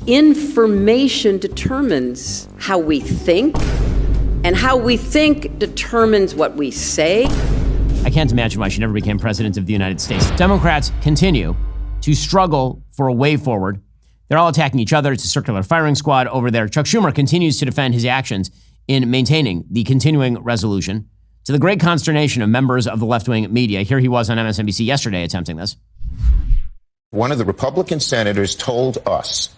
Information determines how we think, and how we think determines what we say. I can't imagine why she never became president of the United States. Democrats continue to struggle for a way forward. They're all attacking each other. It's a circular firing squad over there. Chuck Schumer continues to defend his actions in maintaining the continuing resolution, to the great consternation of members of the left-wing media. Here he was on MSNBC yesterday attempting this. One of the Republican senators told us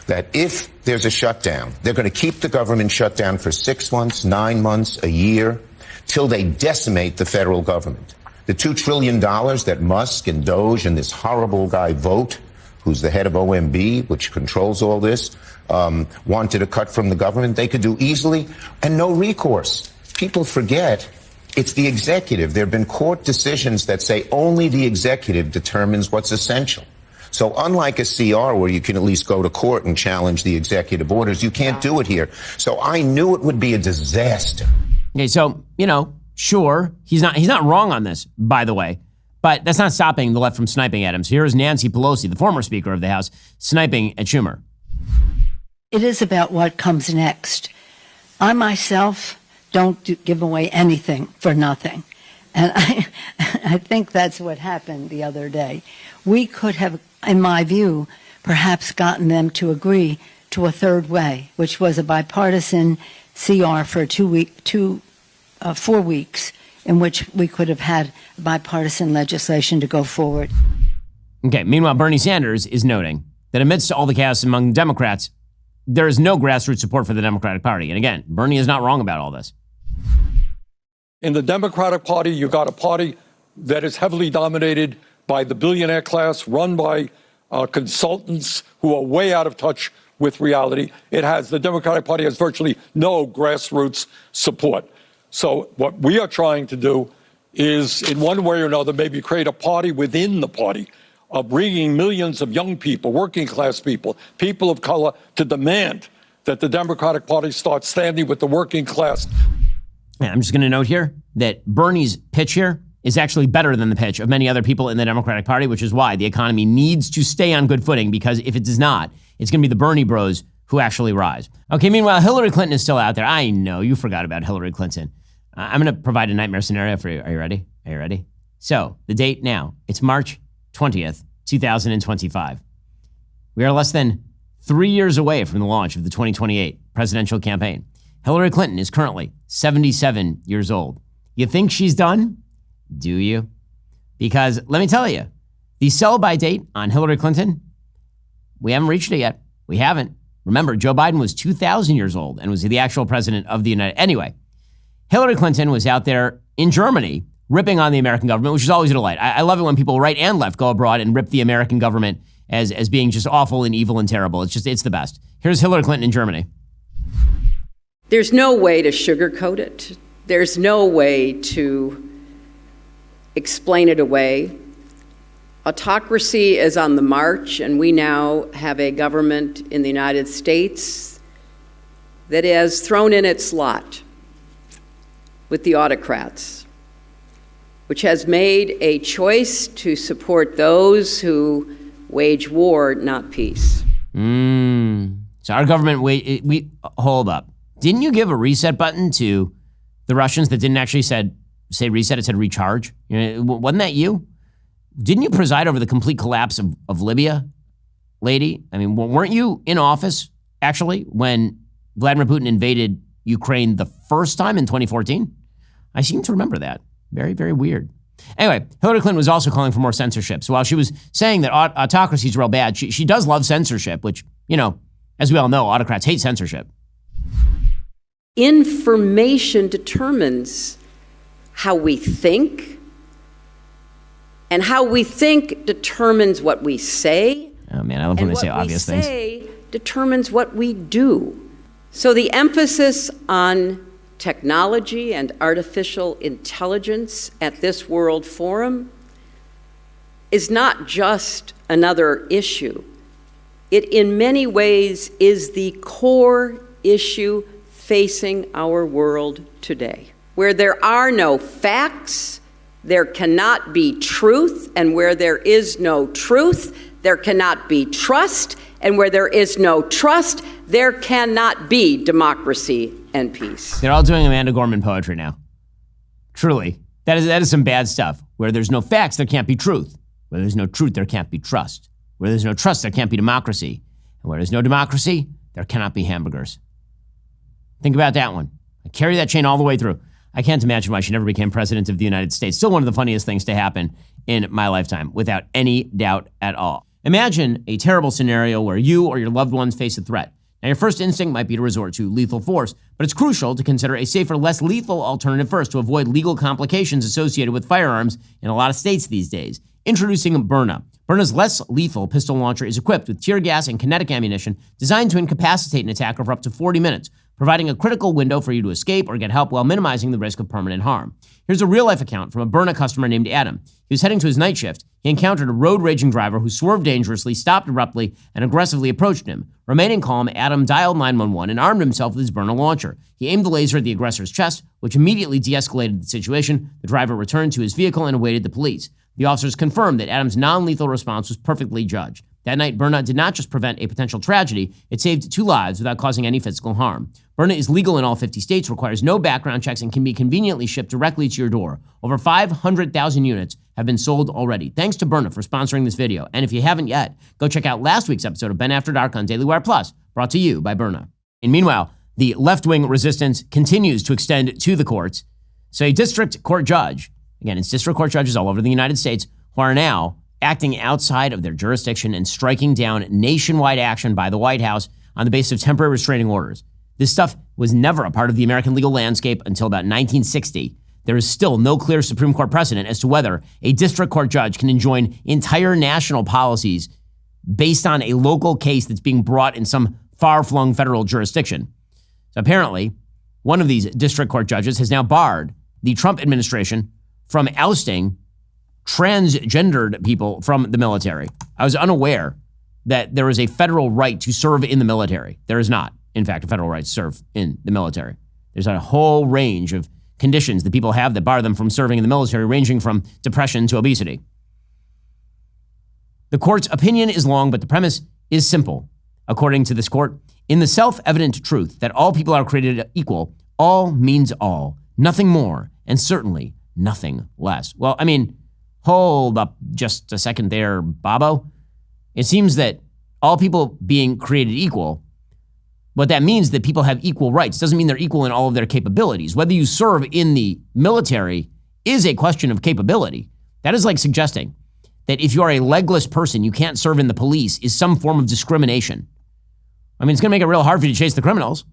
that if there's a shutdown, they're going to keep the government shut down for 6 months, 9 months, a year, till they decimate the federal government. The $2 trillion that Musk and Doge and this horrible guy Vogt, who's the head of OMB, which controls all this, wanted to cut from the government, they could do easily and no recourse. People forget it's the executive. There have been court decisions that say only the executive determines what's essential. So unlike a CR where you can at least go to court and challenge the executive orders, you can't do it here. So I knew it would be a disaster. Okay, so, sure, he's not wrong on this, by the way, but that's not stopping the left from sniping at him. So here's Nancy Pelosi, the former Speaker of the House, sniping at Schumer. It is about what comes next. I myself don't give away anything for nothing. And I think that's what happened the other day. We could have, in my view, perhaps gotten them to agree to a third way, which was a bipartisan CR for 4 weeks, in which we could have had bipartisan legislation to go forward. Okay, meanwhile, Bernie Sanders is noting that amidst all the chaos among Democrats, there is no grassroots support for the Democratic Party. And again, Bernie is not wrong about all this. In the Democratic Party, you got a party that is heavily dominated by the billionaire class, run by consultants who are way out of touch with reality. The Democratic Party has virtually no grassroots support. So what we are trying to do is, in one way or another, maybe create a party within the party of bringing millions of young people, working class people, people of color, to demand that the Democratic Party start standing with the working class. I'm just going to note here that Bernie's pitch here is actually better than the pitch of many other people in the Democratic Party, which is why the economy needs to stay on good footing, because if it does not, it's going to be the Bernie bros who actually rise. Okay, meanwhile, Hillary Clinton is still out there. I know, you forgot about Hillary Clinton. I'm going to provide a nightmare scenario for you. Are you ready? Are you ready? So, the date now, it's March 20th, 2025. We are less than 3 years away from the launch of the 2028 presidential campaign. Hillary Clinton is currently 77 years old. You think she's done? Do you? Because let me tell you, the sell-by date on Hillary Clinton, we haven't reached it yet. We haven't. Remember, Joe Biden was 2,000 years old and was the actual president of the United States. Anyway, Hillary Clinton was out there in Germany ripping on the American government, which is always a delight. I love it when people right and left go abroad and rip the American government as being just awful and evil and terrible. It's the best. Here's Hillary Clinton in Germany. There's no way to sugarcoat it. There's no way to explain it away. Autocracy is on the march, and we now have a government in the United States that has thrown in its lot with the autocrats, which has made a choice to support those who wage war, not peace. So our government, we hold up. Didn't you give a reset button to the Russians that didn't actually say reset, it said recharge? Wasn't that you? Didn't you preside over the complete collapse of Libya, lady? I mean, weren't you in office, actually, when Vladimir Putin invaded Ukraine the first time in 2014? I seem to remember that. Very, very weird. Anyway, Hillary Clinton was also calling for more censorship. So while she was saying that autocracy is real bad, she does love censorship, which, as we all know, autocrats hate censorship. Information determines how we think, and how we think determines what we say. Oh man, I love when they say obvious things. And what we say determines what we do. So the emphasis on technology and artificial intelligence at this World Forum is not just another issue. It in many ways is the core issue facing our world today. Where there are no facts, there cannot be truth, and where there is no truth, there cannot be trust, And where there is no trust, there cannot be democracy and peace. They're all doing Amanda Gorman poetry now. Truly, that is some bad stuff. Where there's no facts, there can't be truth. Where there's no truth, there can't be trust. Where there's no trust, there can't be democracy. And where there's no democracy, there cannot be hamburgers. Think about that one. I carry that chain all the way through. I can't imagine why she never became president of the United States. Still one of the funniest things to happen in my lifetime, without any doubt at all. Imagine a terrible scenario where you or your loved ones face a threat. Now, your first instinct might be to resort to lethal force, but it's crucial to consider a safer, less lethal alternative first to avoid legal complications associated with firearms in a lot of states these days. Introducing Berna. Berna's less lethal pistol launcher is equipped with tear gas and kinetic ammunition designed to incapacitate an attacker for up to 40 minutes, providing a critical window for you to escape or get help while minimizing the risk of permanent harm. Here's a real-life account from a Berna customer named Adam. He was heading to his night shift. He encountered a road-raging driver who swerved dangerously, stopped abruptly, and aggressively approached him. Remaining calm, Adam dialed 911 and armed himself with his Berna launcher. He aimed the laser at the aggressor's chest, which immediately de-escalated the situation. The driver returned to his vehicle and awaited the police. The officers confirmed that Adam's non-lethal response was perfectly judged. That night, Berna did not just prevent a potential tragedy, it saved 2 lives without causing any physical harm. Berna is legal in all 50 states, requires no background checks, and can be conveniently shipped directly to your door. Over 500,000 units have been sold already. Thanks to Berna for sponsoring this video. And if you haven't yet, go check out last week's episode of Ben After Dark on Daily Wire Plus, brought to you by Berna. And meanwhile, the left-wing resistance continues to extend to the courts. So a district court judge, again, it's district court judges all over the United States, who are now acting outside of their jurisdiction and striking down nationwide action by the White House on the basis of temporary restraining orders. This stuff was never a part of the American legal landscape until about 1960. There is still no clear Supreme Court precedent as to whether a district court judge can enjoin entire national policies based on a local case that's being brought in some far-flung federal jurisdiction. So apparently, one of these district court judges has now barred the Trump administration from ousting transgendered people from the military. I was unaware that there is a federal right to serve in the military. There is not, in fact, a federal right to serve in the military. There's a whole range of conditions that people have that bar them from serving in the military, ranging from depression to obesity. The court's opinion is long, but the premise is simple. According to this court, in the self-evident truth that all people are created equal, all means all, nothing more, and certainly nothing less. Well, I mean, hold up just a second there, Bobo. It seems that all people being created equal, what that means that people have equal rights. Doesn't mean they're equal in all of their capabilities. Whether you serve in the military is a question of capability. That is like suggesting that if you are a legless person, you can't serve in the police is some form of discrimination. I mean, it's going to make it real hard for you to chase the criminals.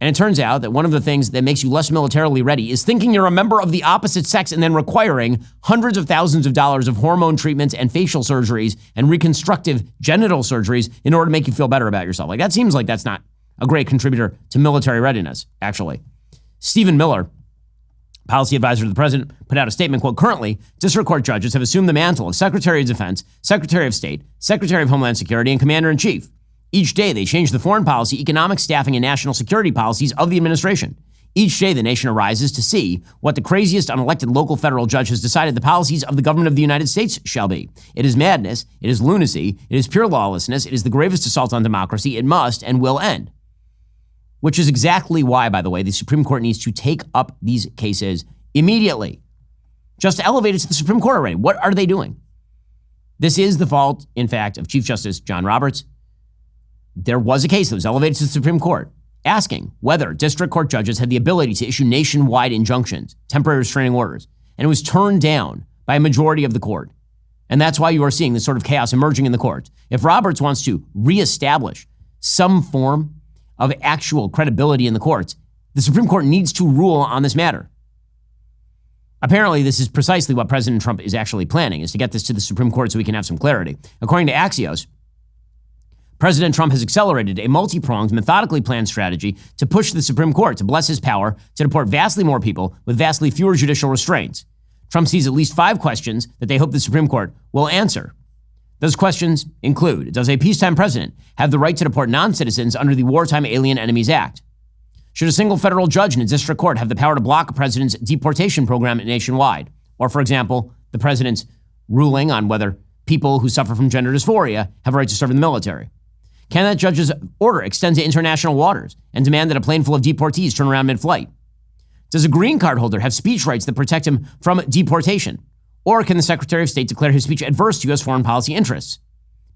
And it turns out that one of the things that makes you less militarily ready is thinking you're a member of the opposite sex and then requiring hundreds of thousands of dollars of hormone treatments and facial surgeries and reconstructive genital surgeries in order to make you feel better about yourself. Like, that seems like that's not a great contributor to military readiness, actually. Stephen Miller, policy advisor to the president, put out a statement, quote, currently, district court judges have assumed the mantle of Secretary of Defense, Secretary of State, Secretary of Homeland Security, and Commander-in-Chief. Each day, they change the foreign policy, economic, staffing, and national security policies of the administration. Each day, the nation arises to see what the craziest unelected local federal judge has decided the policies of the government of the United States shall be. It is madness. It is lunacy. It is pure lawlessness. It is the gravest assault on democracy. It must and will end. Which is exactly why, by the way, the Supreme Court needs to take up these cases immediately. Just elevate it to the Supreme Court already. What are they doing? This is the fault, in fact, of Chief Justice John Roberts. There was a case that was elevated to the Supreme Court asking whether district court judges had the ability to issue nationwide injunctions, temporary restraining orders, and it was turned down by a majority of the court. And that's why you are seeing this sort of chaos emerging in the court. If Roberts wants to reestablish some form of actual credibility in the courts, the Supreme Court needs to rule on this matter. Apparently, this is precisely what President Trump is actually planning, is to get this to the Supreme Court so we can have some clarity. According to Axios, President Trump has accelerated a multi-pronged, methodically planned strategy to push the Supreme Court to bless his power to deport vastly more people with vastly fewer judicial restraints. Trump sees at least 5 questions that they hope the Supreme Court will answer. Those questions include, does a peacetime president have the right to deport non-citizens under the Wartime Alien Enemies Act? Should a single federal judge in a district court have the power to block a president's deportation program nationwide? Or, for example, the president's ruling on whether people who suffer from gender dysphoria have a right to serve in the military? Can that judge's order extend to international waters and demand that a plane full of deportees turn around mid-flight? Does a green card holder have speech rights that protect him from deportation? Or can the Secretary of State declare his speech adverse to U.S. foreign policy interests?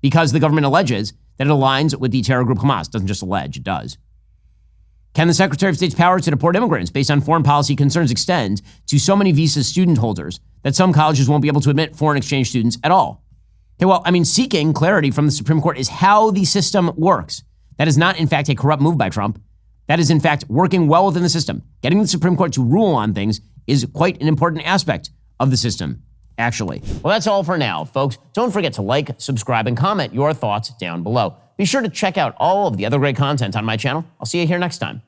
Because the government alleges that it aligns with the terror group Hamas. It doesn't just allege, it does. Can the Secretary of State's power to deport immigrants based on foreign policy concerns extend to so many visa student holders that some colleges won't be able to admit foreign exchange students at all? Okay, well, seeking clarity from the Supreme Court is how the system works. That is not, in fact, a corrupt move by Trump. That is, in fact, working well within the system. Getting the Supreme Court to rule on things is quite an important aspect of the system, actually. Well, that's all for now, folks. Don't forget to like, subscribe, and comment your thoughts down below. Be sure to check out all of the other great content on my channel. I'll see you here next time.